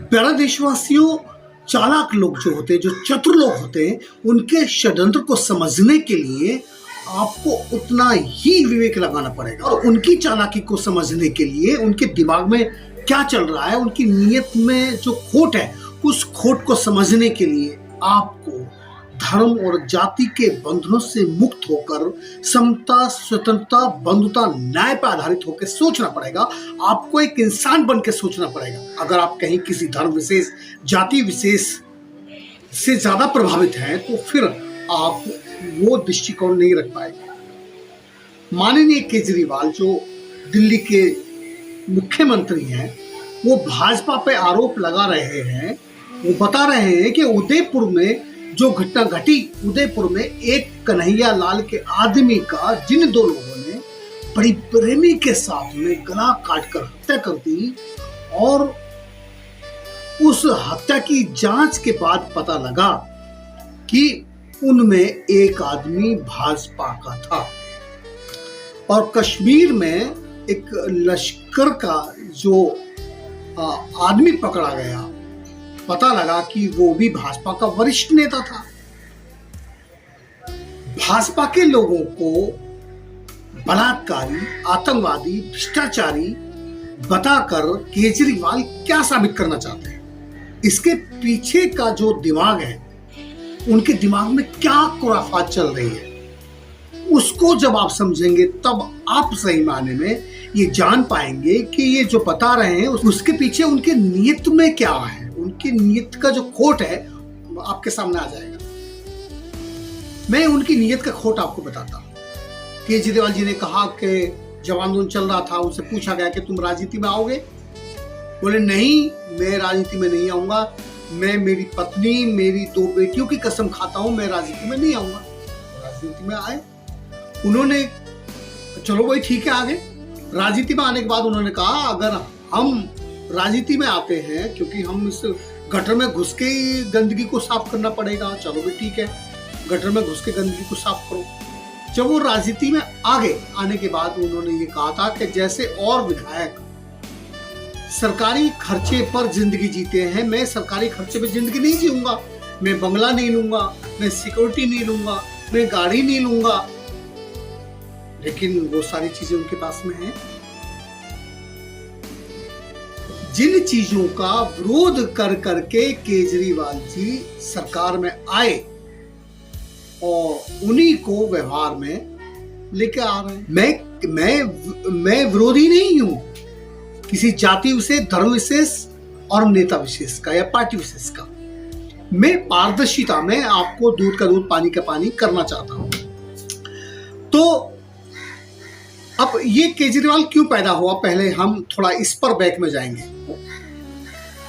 प्यारा देशवासियों, चालाक लोग जो होते हैं, जो चतुर लोग होते हैं, उनके षड्यंत्र को समझने के लिए आपको उतना ही विवेक लगाना पड़ेगा और उनकी चालाकी को समझने के लिए उनके दिमाग में क्या चल रहा है, उनकी नीयत में जो खोट है, उस खोट को समझने के लिए आपको धर्म और जाति के बंधनों से मुक्त होकर समता, स्वतंत्रता, बंधुता, न्याय पर आधारित होकर सोचना पड़ेगा। आपको एक इंसान बन के सोचना पड़ेगा। अगर आप कहीं किसी धर्म विशेष, जाति विशेष से ज्यादा प्रभावित हैं तो फिर आप वो दृष्टिकोण नहीं रख पाएंगे। माननीय केजरीवाल जो दिल्ली के मुख्यमंत्री हैं, वो भाजपा पे आरोप लगा रहे हैं। वो बता रहे हैं कि उदयपुर में जो घटना घटी, उदयपुर में एक कन्हैया लाल के आदमी का जिन दो लोगों ने बड़ी प्रेमी के साथ में गला काटकर हत्या कर दी और उस हत्या की जांच के बाद पता लगा कि उनमें एक आदमी भाजपा का था और कश्मीर में एक लश्कर का जो आदमी पकड़ा गया, पता लगा कि वो भी भाजपा का वरिष्ठ नेता था। भाजपा के लोगों को बलात्कारी, आतंकवादी, भ्रष्टाचारी बताकर केजरीवाल क्या साबित करना चाहते हैं? इसके पीछे का जो दिमाग है, उनके दिमाग में क्या खुराफात चल रही है, उसको जब आप समझेंगे तब आप सही मायने में ये जान पाएंगे कि ये जो बता रहे हैं उसके पीछे उनके नियत में क्या है। उनकी नियत का जो खोट है आपके सामने आ जाएगा। मैं उनकी नियत का खोट आपको बताता हूँ। केजरीवाल जी ने कहा कि जब आंदोलन चल रहा था, उनसे पूछा गया कि तुम राजनीति में आओगे? बोले नहीं, मैं राजनीति में नहीं आऊंगा। मैं मेरी पत्नी, मेरी 2 बेटियों की कसम खाता हूं, मैं राजनीति में नहीं आऊंगा। राजनीति में आए उन्होंने, चलो भाई ठीक है, आगे राजनीति में आने के बाद उन्होंने कहा अगर हम राजनीति में आते हैं क्योंकि हम इस गटर में घुस के ही गंदगी को साफ करना पड़ेगा, चलो भी ठीक है, गटर में घुस के गंदगी को साफ करो। जब वो राजनीति में आगे आने के बाद उन्होंने ये कहा था कि जैसे और विधायक सरकारी खर्चे पर जिंदगी जीते हैं, मैं सरकारी खर्चे पर जिंदगी नहीं जीऊंगा। मैं बंगला नहीं लूंगा, मैं सिक्योरिटी नहीं लूंगा, मैं गाड़ी नहीं लूंगा। लेकिन वो सारी चीजें उनके पास में हैं। जिन चीजों का विरोध कर करके केजरीवाल जी सरकार में आए और उन्हीं को व्यवहार में लेके आ रहे हैं। मैं विरोधी नहीं हूं किसी जाति विशेष, धर्म विशेष और नेता विशेष का या पार्टी विशेष का। मैं पारदर्शिता में आपको दूध का दूध, पानी का पानी करना चाहता हूं। तो अब ये केजरीवाल क्यों पैदा हुआ, पहले हम थोड़ा इस पर बैक में जाएंगे।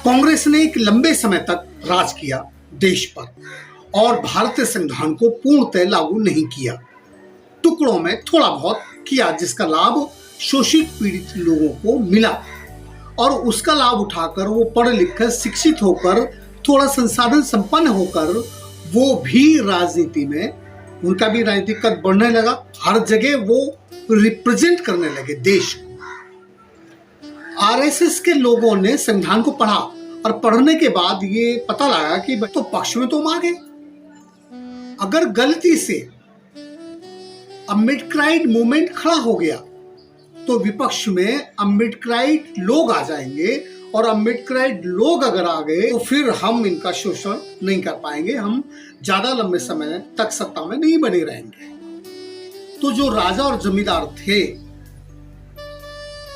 कांग्रेस ने एक लंबे समय तक राज किया देश पर और भारतीय संविधान को पूर्णतः लागू नहीं किया, टुकड़ों में थोड़ा बहुत किया, जिसका लाभ शोषित पीड़ित लोगों को मिला और उसका लाभ उठाकर वो पढ़ लिख कर, शिक्षित होकर, थोड़ा संसाधन संपन्न होकर वो भी राजनीति में, उनका भी राजनीतिक कद बढ़ने लगा। हर जगह वो रिप्रेजेंट करने लगे देश को। आरएसएस के लोगों ने संविधान को पढ़ा और पढ़ने के बाद ये पता लगा कि तो पक्ष में तो हम आ गए। अगर गलती से अम्बेडकराइट मूवमेंट खड़ा हो गया तो विपक्ष में अम्बेडकराइट लोग आ जाएंगे और अम्बेडकराइट लोग अगर आ गए तो फिर हम इनका शोषण नहीं कर पाएंगे, हम ज्यादा लंबे समय तक सत्ता में नहीं बने रहेंगे। तो जो राजा और जमींदार थे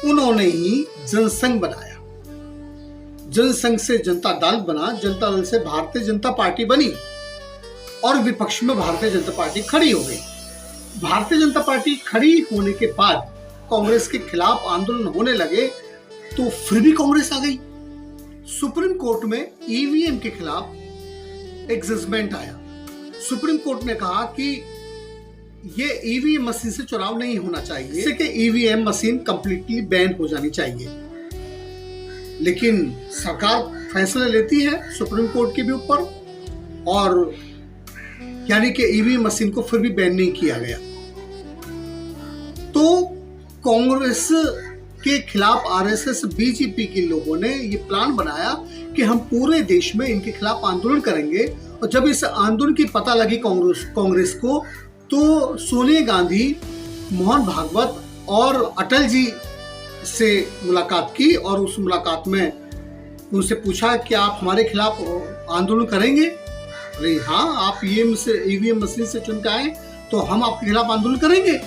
उन्होंने ही जनसंघ बनाया। जनसंघ से जनता दल बना, जनता दल से भारतीय जनता पार्टी बनी और विपक्ष में भारतीय जनता पार्टी खड़ी हो गई। भारतीय जनता पार्टी खड़ी होने के बाद कांग्रेस के खिलाफ आंदोलन होने लगे तो फिर भी कांग्रेस आ गई। सुप्रीम कोर्ट में ईवीएम के खिलाफ एक जजमेंट आया। सुप्रीम कोर्ट ने कहा कि ये ईवीएम मशीन से चुनाव नहीं होना चाहिए, इससे कि ईवीएम मशीन कंप्लीटली बैन हो जानी चाहिए। लेकिन सरकार फैसला लेती है सुप्रीम कोर्ट के भी ऊपर और यानी कि ईवीएम मशीन को फिर भी बैन नहीं किया गया। तो कांग्रेस के खिलाफ आरएसएस बीजेपी के लोगों ने ये प्लान बनाया कि हम पूरे देश में इनके खिलाफ आंदोलन करेंगे। और जब इस आंदोलन की पता लगी कांग्रेस को, तो सोनिया गांधी, मोहन भागवत और अटल जी से मुलाकात की और उस मुलाकात में उनसे पूछा कि आप हमारे खिलाफ आंदोलन करेंगे? अरे हाँ, आप ईवीएम मशीन से चुन के आए तो हम आपके खिलाफ आंदोलन करेंगे।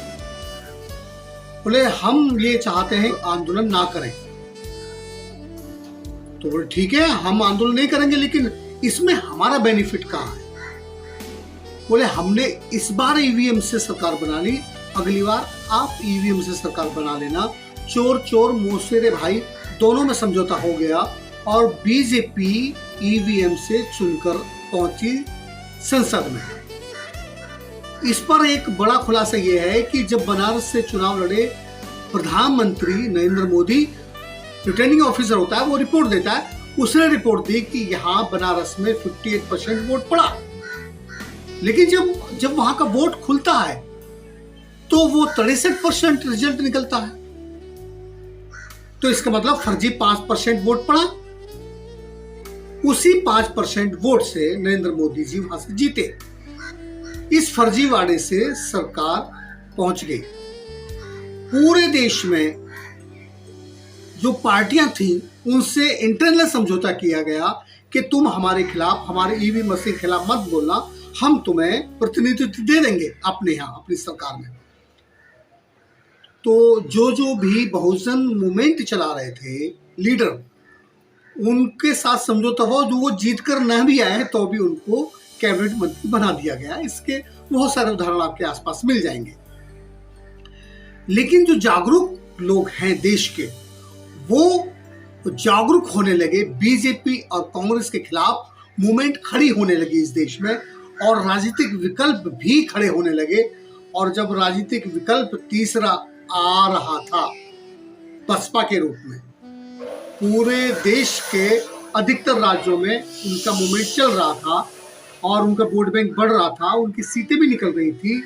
बोले हम ये चाहते हैं आंदोलन ना करें। तो बोले ठीक है, हम आंदोलन नहीं करेंगे, लेकिन इसमें हमारा बेनिफिट कहाँ है? बोले हमने इस बार ईवीएम से सरकार बना ली, अगली बार आप ईवीएम से सरकार बना लेना। चोर चोर मोसेरे भाई दोनों में समझौता हो गया और बीजेपी ईवीएम से चुनकर पहुंची संसद में। इस पर एक बड़ा खुलासा यह है कि जब बनारस से चुनाव लड़े प्रधानमंत्री नरेंद्र मोदी, रिटर्निंग ऑफिसर होता है, वो रिपोर्ट देता है। उसने रिपोर्ट दी कि यहाँ बनारस में 58% वोट पड़ा, लेकिन जब वहां का वोट खुलता है तो वो 63% रिजल्ट निकलता है। तो इसका मतलब फर्जी 5% वोट पड़ा। उसी 5% वोट से नरेंद्र मोदी जी वहां से जीते। इस फर्जीवाड़े से सरकार पहुंच गई। पूरे देश में जो पार्टियां थी उनसे इंटरनल समझौता किया गया कि तुम हमारे खिलाफ, हमारे ईवीएम मशीन के खिलाफ मत बोलना, हम तुम्हें प्रतिनिधित्व दे देंगे अपने यहाँ, अपनी सरकार में। तो जो भी बहुजन मूवमेंट चला रहे थे लीडर, उनके साथ समझौता हुआ। जो वो जीत कर न भी आए तो भी उनको कैबिनेट मंत्री बना दिया गया। इसके बहुत सारे उदाहरण आपके आसपास मिल जाएंगे। लेकिन जो जागरूक लोग हैं देश के, वो जागरूक होने लगे, बीजेपी और कांग्रेस के खिलाफ मूवमेंट खड़ी होने लगी इस देश में, और राजनीतिक विकल्प भी खड़े होने लगे। और जब राजनीतिक विकल्प तीसरा आ रहा था बसपा के रूप में, पूरे देश के अधिकतर राज्यों में उनका मूवमेंट चल रहा था और उनका वोट बैंक बढ़ रहा था, उनकी सीटें भी निकल रही थी,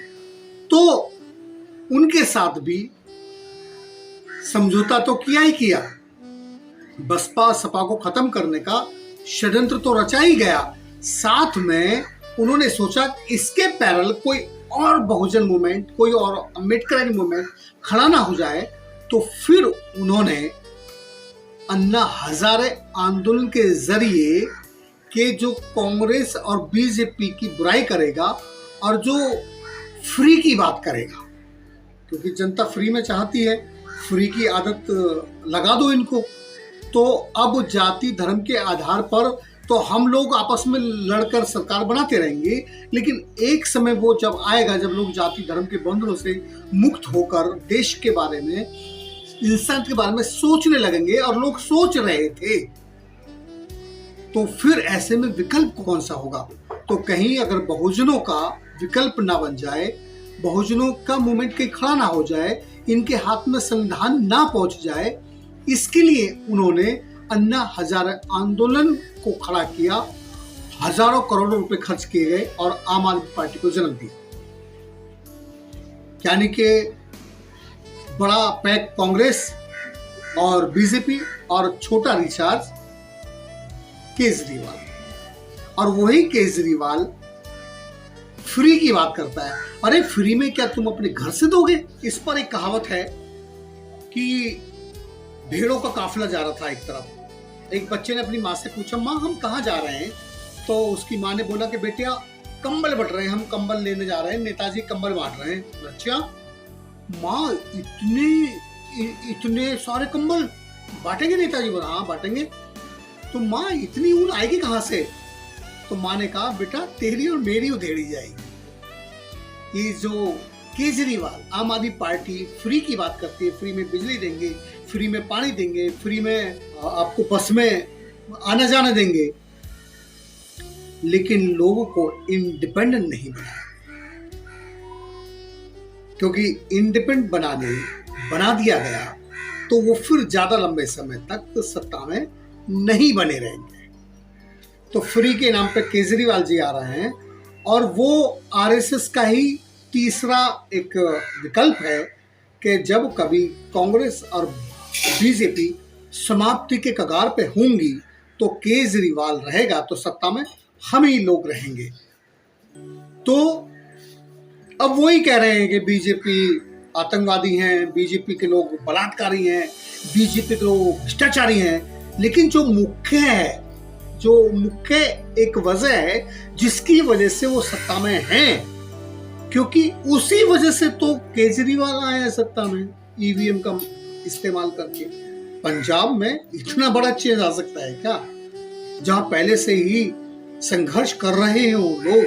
तो उनके साथ भी समझौता तो किया ही किया। बसपा सपा को खत्म करने का षड्यंत्र तो रचा ही गया। साथ में उन्होंने सोचा इसके पैरेलल कोई और बहुजन मूवमेंट, कोई और अम्बेडकर मूवमेंट खड़ा ना हो जाए। तो फिर उन्होंने अन्ना हजारे आंदोलन के जरिए कि जो कांग्रेस और बीजेपी की बुराई करेगा और जो फ्री की बात करेगा, क्योंकि जनता फ्री में चाहती है, फ्री की आदत लगा दो इनको। तो अब जाति धर्म के आधार पर तो हम लोग आपस में लड़कर सरकार बनाते रहेंगे, लेकिन एक समय वो जब आएगा जब लोग जाति धर्म के बंधनों से मुक्त होकर देश के बारे में, इंसान के बारे में सोचने लगेंगे। और लोग सोच रहे थे, तो फिर ऐसे में विकल्प कौन सा होगा? तो कहीं अगर बहुजनों का विकल्प ना बन जाए, बहुजनों का मूवमेंट कहीं खड़ा ना हो जाए, इनके हाथ में संविधान ना पहुंच जाए, इसके लिए उन्होंने अन्ना हजारे आंदोलन को खड़ा किया। हजारों करोड़ों रुपए खर्च किए गए और आम आदमी पार्टी को जन्म दिया। यानी कि बड़ा पैक कांग्रेस और बीजेपी और छोटा रिचार्ज केजरीवाल। और वही केजरीवाल फ्री की बात करता है। अरे फ्री में क्या तुम अपने घर से दोगे? इस पर एक कहावत है कि भेड़ों का काफिला जा रहा था एक तरफ। एक बच्चे ने अपनी माँ से पूछा, माँ हम कहाँ जा रहे हैं? तो उसकी माँ ने बोला कि बेटिया कंबल बट रहे हैं, हम कंबल लेने जा रहे हैं, नेताजी कंबल बांट रहे हैं। अच्छा माँ, इतने सारे कंबल बांटेंगे नेताजी? बोला हाँ बांटेंगे। तो माँ इतनी ऊन आएगी कहाँ से? तो माँ ने कहा बेटा तेरी और मेरी उधेड़ी जाएगी। ये जो केजरीवाल आम आदमी पार्टी फ्री की बात करती है, फ्री में बिजली देंगे, फ्री में पानी देंगे, फ्री में आपको बस में आना जाना देंगे, लेकिन लोगों को इंडिपेंडेंट नहीं बनाया। क्योंकि इंडिपेंडेंट बना दिया गया तो वो फिर ज्यादा लंबे समय तक सत्ता में नहीं बने रहेंगे। तो फ्री के नाम पे केजरीवाल जी आ रहे हैं और वो आरएसएस का ही तीसरा एक विकल्प है कि जब कभी कांग्रेस और बीजेपी समाप्ति के कगार पे होंगी तो केजरीवाल रहेगा तो सत्ता में हम ही लोग रहेंगे। तो अब वही कह रहे हैं कि बीजेपी आतंकवादी हैं, बीजेपी के लोग बलात्कारी हैं, बीजेपी के लोग भ्रष्टाचारी हैं, लेकिन जो मुख्य है, जो मुख्य एक वजह है जिसकी वजह से वो सत्ता में हैं, क्योंकि उसी वजह से तो केजरीवाल आए हैं सत्ता में ईवीएम का इस्तेमाल करके। पंजाब में इतना बड़ा चेंज आ सकता है क्या, जहां पहले से ही संघर्ष कर रहे हैं वो लोग,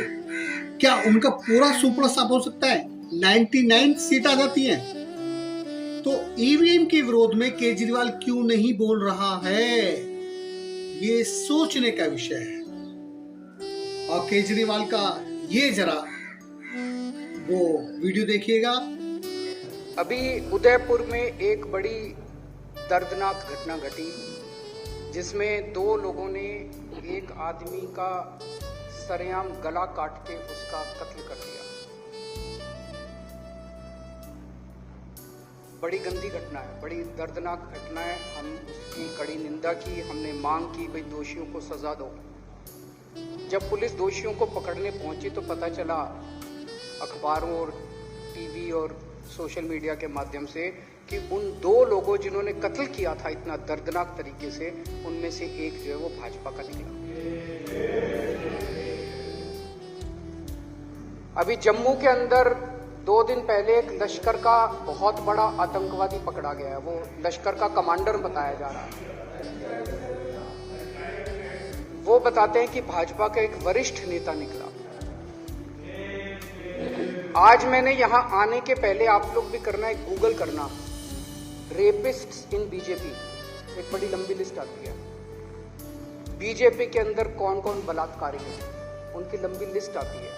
क्या उनका पूरा सुपड़ा साफ हो सकता है? 99 सीट आ जाती हैं। तो ईवीएम के विरोध में केजरीवाल क्यों नहीं बोल रहा है, ये सोचने का विषय है। और केजरीवाल का ये जरा वो वीडियो देखिएगा। अभी उदयपुर में एक बड़ी दर्दनाक घटना घटी जिसमें 2 लोगों ने एक आदमी का सरेआम गला काट के उसका कत्ल कर दिया। बड़ी गंदी घटना है, बड़ी दर्दनाक घटना है। हम उसकी कड़ी निंदा की, हमने मांग की भाई दोषियों को सजा दो। जब पुलिस दोषियों को पकड़ने पहुंची तो पता चला अखबारों और टीवी और सोशल मीडिया के माध्यम से कि उन 2 लोगों जिन्होंने कत्ल किया था इतना दर्दनाक तरीके से, उनमें से एक जो है वो भाजपा का निकला। अभी जम्मू के अंदर 2 दिन पहले एक लश्कर का बहुत बड़ा आतंकवादी पकड़ा गया है। वो लश्कर का कमांडर बताया जा रहा है। वो बताते हैं कि भाजपा का एक वरिष्ठ नेता निकला। आज मैंने यहां आने के पहले, आप लोग भी करना है, गूगल करना रेपिस्ट्स इन बीजेपी, एक बड़ी लंबी लिस्ट आती है। बीजेपी के अंदर कौन कौन बलात्कारी हैं, उनकी लंबी लिस्ट आती है।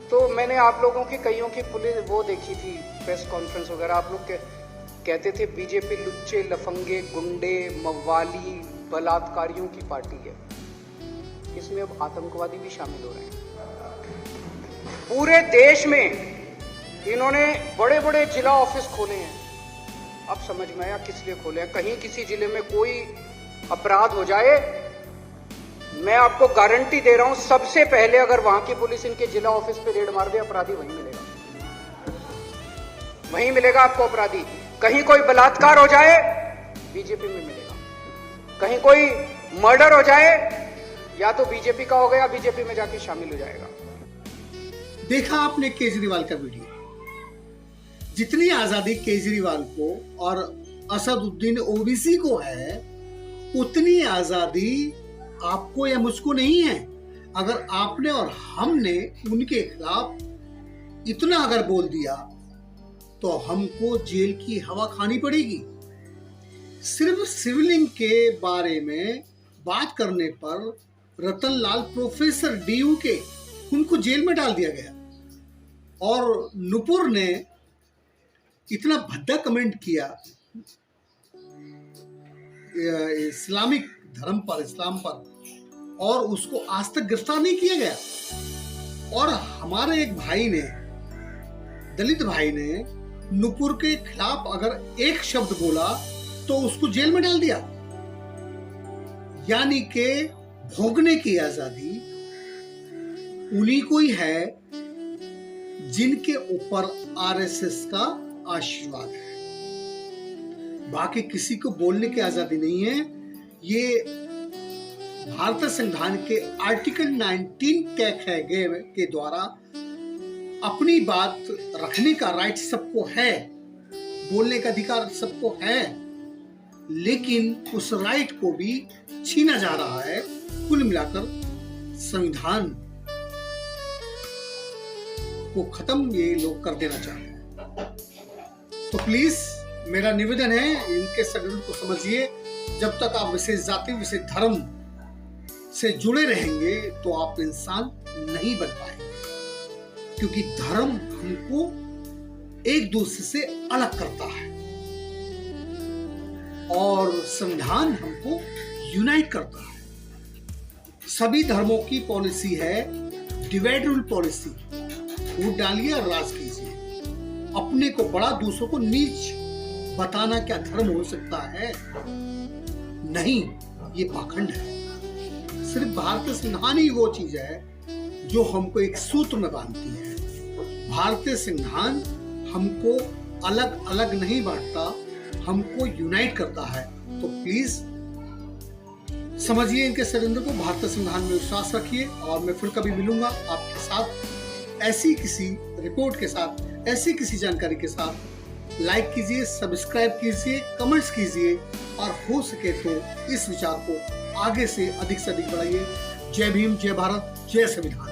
तो मैंने आप लोगों की कईयों की पुलिस वो देखी थी, प्रेस कॉन्फ्रेंस वगैरह, आप लोग कहते थे बीजेपी लुच्चे, लफंगे, गुंडे, मवाली, बलात्कारियों की पार्टी है। इसमें अब आतंकवादी भी शामिल हो रहे हैं। पूरे देश में इन्होंने बड़े बड़े जिला ऑफिस खोले हैं। अब समझ में आया किस लिए खोले हैं। कहीं किसी जिले में कोई अपराध हो जाए, मैं आपको गारंटी दे रहा हूं, सबसे पहले अगर वहां की पुलिस इनके जिला ऑफिस पे रेड मार दे, अपराधी वहीं मिलेगा, वहीं मिलेगा आपको अपराधी। कहीं कोई बलात्कार हो जाए, बीजेपी में मिलेगा। कहीं कोई मर्डर हो जाए, या तो बीजेपी का हो गया, बीजेपी में जाके शामिल हो जाएगा। देखा आपने केजरीवाल का वीडियो। जितनी आजादी केजरीवाल को और असदुद्दीन ओवैसी को है, उतनी आजादी आपको या मुझको नहीं है। अगर आपने और हमने उनके खिलाफ इतना अगर बोल दिया तो हमको जेल की हवा खानी पड़ेगी। सिर्फ सिविलिंग के बारे में बात करने पर रतनलाल प्रोफेसर DU के उनको जेल में डाल दिया गया। और नुपुर ने इतना भद्दा कमेंट किया इस्लामिक धर्म पर, इस्लाम पर, और उसको आज तक गिरफ्तार नहीं किया गया। और हमारे एक भाई ने, दलित भाई ने नुपुर के खिलाफ अगर एक शब्द बोला तो उसको जेल में डाल दिया। यानी कि भोगने की आजादी उन्हीं को ही है जिनके ऊपर RSS का आशीर्वाद है। बाकी किसी को बोलने की आजादी नहीं है। ये भारतीय संविधान के आर्टिकल 19 के द्वारा अपनी बात रखने का राइट सबको है, बोलने का अधिकार सबको है, लेकिन उस राइट को भी छीना जा रहा है। कुल मिलाकर संविधान को खत्म ये लोग कर देना चाहते हैं। तो प्लीज मेरा निवेदन है, इनके षड्यंत्र को समझिए। जब तक आप विशेष जाति, विशेष धर्म से जुड़े रहेंगे तो आप इंसान नहीं बन पाएंगे, क्योंकि धर्म हमको एक दूसरे से अलग करता है और संविधान हमको यूनाइट करता है। सभी धर्मों की पॉलिसी है डिवाइड रूल पॉलिसी। वोट डालिए और राज कीजिए, अपने को बड़ा, दूसरों को नीच बताना क्या धर्म हो सकता है? नहीं, ये पाखंड है। सिर्फ भारतीय संविधान ही वो चीज है जो हमको एक सूत्र में बांधती है। भारतीय संविधान हमको अलग अलग नहीं बांटता, हमको यूनाइट करता है। तो प्लीज समझिए इनके षड्यंत्र को, भारतीय संविधान में विश्वास रखिए। और मैं फिर कभी मिलूंगा आपके साथ ऐसी किसी रिपोर्ट के साथ, ऐसी किसी जानकारी के साथ। लाइक कीजिए, सब्सक्राइब कीजिए, कमेंट्स कीजिए और हो सके तो इस विचार को आगे से अधिक बढ़ाइए। जय भीम, जय भारत, जय संविधान।